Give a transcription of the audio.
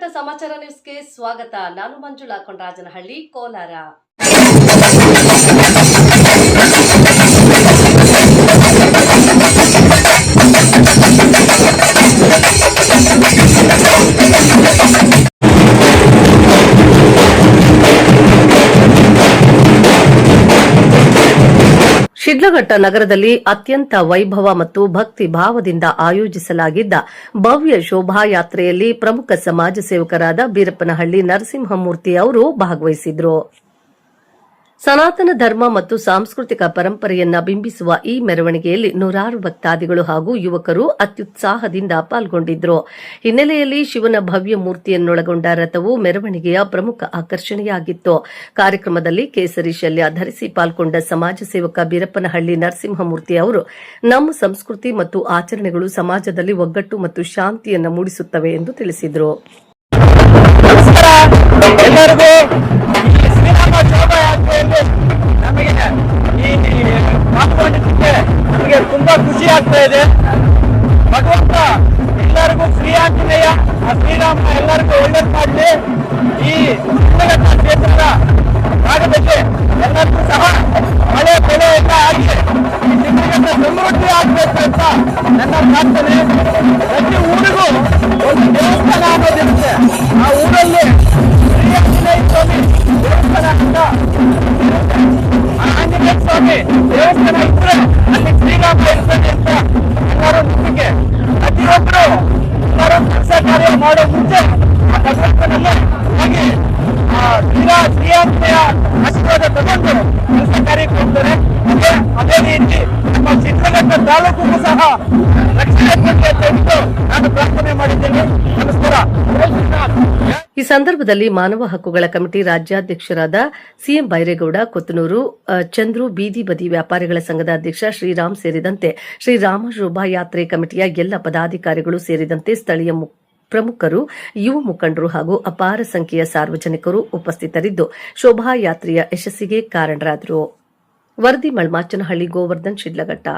ಶಿಡ್ಲಘಟ್ಟ ಸಮಾಚಾರ ನ್ಯೂಸ್ಗೆ ಸ್ವಾಗತ. ನಾನು ಮಂಜುಳಾ ಕೊಂಡರಾಜನಹಳ್ಳಿ, ಕೋಲಾರ. ಶಿಡ್ಲಘಟ್ಟ ನಗರದಲ್ಲಿ ಅತ್ಯಂತ ವೈಭವ ಮತ್ತು ಭಕ್ತಿ ಭಾವದಿಂದ ಆಯೋಜಿಸಲಾಗಿದ್ದ ಭವ್ಯ ಶೋಭಾಯಾತ್ರೆಯಲ್ಲಿ ಪ್ರಮುಖ ಸಮಾಜ ಸೇವಕರಾದ ಬೀರಪ್ಪನಹಳ್ಳಿ ನರಸಿಂಹಮೂರ್ತಿ ಅವರು ಭಾಗವಹಿಸಿದ್ರು. ಸನಾತನ ಧರ್ಮ ಮತ್ತು ಸಾಂಸ್ಕೃತಿಕ ಪರಂಪರೆಯನ್ನ ಬಿಂಬಿಸುವ ಈ ಮೆರವಣಿಗೆಯಲ್ಲಿ ನೂರಾರು ಭಕ್ತಾದಿಗಳು ಹಾಗೂ ಯುವಕರು ಅತ್ಯುತ್ಸಾಹದಿಂದ ಪಾಲ್ಗೊಂಡಿದ್ರು. ಹಿನ್ನೆಲೆಯಲ್ಲಿ ಶಿವನ ಭವ್ಯ ಮೂರ್ತಿಯನ್ನೊಳಗೊಂಡ ರಥವು ಮೆರವಣಿಗೆಯ ಪ್ರಮುಖ ಆಕರ್ಷಣೆಯಾಗಿತ್ತು. ಕಾರ್ಯಕ್ರಮದಲ್ಲಿ ಕೇಸರಿ ಶಲ್ಯ ಧರಿಸಿ ಪಾಲ್ಗೊಂಡ ಸಮಾಜ ಸೇವಕ ಬೀರಪ್ಪನಹಳ್ಳಿ ನರಸಿಂಹಮೂರ್ತಿ ಅವರು, ನಮ್ಮ ಸಂಸ್ಕೃತಿ ಮತ್ತು ಆಚರಣೆಗಳು ಸಮಾಜದಲ್ಲಿ ಒಗ್ಗಟ್ಟು ಮತ್ತು ಶಾಂತಿಯನ್ನು ಮೂಡಿಸುತ್ತವೆ ಎಂದು ತಿಳಿಸಿದರು. ನಮಗೆ ತುಂಬಾ ಖುಷಿ ಆಗ್ತಾ ಇದೆ. ಭಗವಂತ ಎಲ್ಲರಿಗೂ ಶ್ರೀ ಆಂಜನೇಯ, ಆ ಶ್ರೀರಾಮ ಎಲ್ಲರಿಗೂ ಒಳ್ಳೇದು ಮಾಡಲಿ. ಈ ಶಿಡ್ಲಘಟ್ಟ ಕ್ಷೇತ್ರದ ಭಾಗದಲ್ಲಿ ಎಲ್ಲರಿಗೂ ಸಹ ಮಳೆ ಬೆಳೆ ಎಲ್ಲ ಆಗಿ ಈ ಶಿಡ್ಲಘಟ್ಟ ಸಮೃದ್ಧಿ ಆಗ್ಬೇಕು ಅಂತ ನನ್ನ ಪ್ರಾರ್ಥನೆ. ಪ್ರತಿ ಊರಿಗೂ ಒಂದು ದೇವಸ್ಥಾನ ಅನ್ನೋದಿರುತ್ತೆ. ಆ ಊರಲ್ಲಿ ಶ್ರೀ ಆಂಜನೇಯ ಸ್ವಾಮಿ ದೇವಸ್ಥಾನ ಅಂತ ಆಂಜನೇಯ ಸ್ವಾಮಿ ದೇವಸ್ಥಾನ ಇದ್ರೆ ಅಲ್ಲಿ ಶ್ರೀರಾಮ ಇರ್ತಾನೆ ಅಂತ ಎಲ್ಲರೂ ನಂಬಿಕೆ. ಪ್ರತಿಯೊಬ್ಬರು ಎಲ್ಲರೂ ಕೆಲಸ ಕಾರ್ಯ ಮಾಡೋ ಮುಂಚೆ ಆ ಭಗವಂತನಲ್ಲೇ ಹೋಗಿ ಶ್ರೀ ಆಂಜನೇಯ ಆಶೀರ್ವಾದ ತಗೊಂಡು ಕೆಲಸ ಕಾರ್ಯಕ್ಕೆ ಹೋಗ್ತಾರೆ. ಅದೇ ರೀತಿ ನಮ್ಮ ಶಿಡ್ಲಘಟ್ಟ ತಾಲೂಕಿಗೂ ಸಹ ರಕ್ಷಣೆ ಕೊಡಲಿ ಅಂತ ಹೇಳ್ಬಿಟ್ಟು ನಾನು ಪ್ರಾರ್ಥನೆ ಮಾಡಿದ್ದೇನೆ. ನಮಸ್ಕಾರ. ಈ ಸಂದರ್ಭದಲ್ಲಿ ಮಾನವ ಹಕ್ಕುಗಳ ಕಮಿಟಿ ರಾಜ್ಯಾಧ್ಯಕ್ಷರಾದ ಸಿಎಂ ಬೈರೇಗೌಡ, ಕೊತ್ತನೂರು ಚಂದ್ರು, ಬೀದಿ ಬದಿ ವ್ಯಾಪಾರಿಗಳ ಸಂಘದ ಅಧ್ಯಕ್ಷ ಶ್ರೀರಾಮ್ ಸೇರಿದಂತೆ ಶ್ರೀರಾಮ ಶೋಭಾಯಾತ್ರೆ ಕಮಿಟಿಯ ಎಲ್ಲ ಪದಾಧಿಕಾರಿಗಳು ಸೇರಿದಂತೆ ಸ್ಥಳೀಯ ಪ್ರಮುಖರು, ಯುವ ಮುಖಂಡರು ಹಾಗೂ ಅಪಾರ ಸಂಖ್ಯೆಯ ಸಾರ್ವಜನಿಕರು ಉಪಸ್ಥಿತರಿದ್ದು ಶೋಭಾಯಾತ್ರೆಯ ಯಶಸ್ಸಿಗೆ ಕಾರಣರಾದರು. ವರದಿ ಮಳ್ಮಾಚನಹಳ್ಳಿ, ಗೋವರ್ಧನ್, ಶಿಡ್ಲಘಟ್ಟ.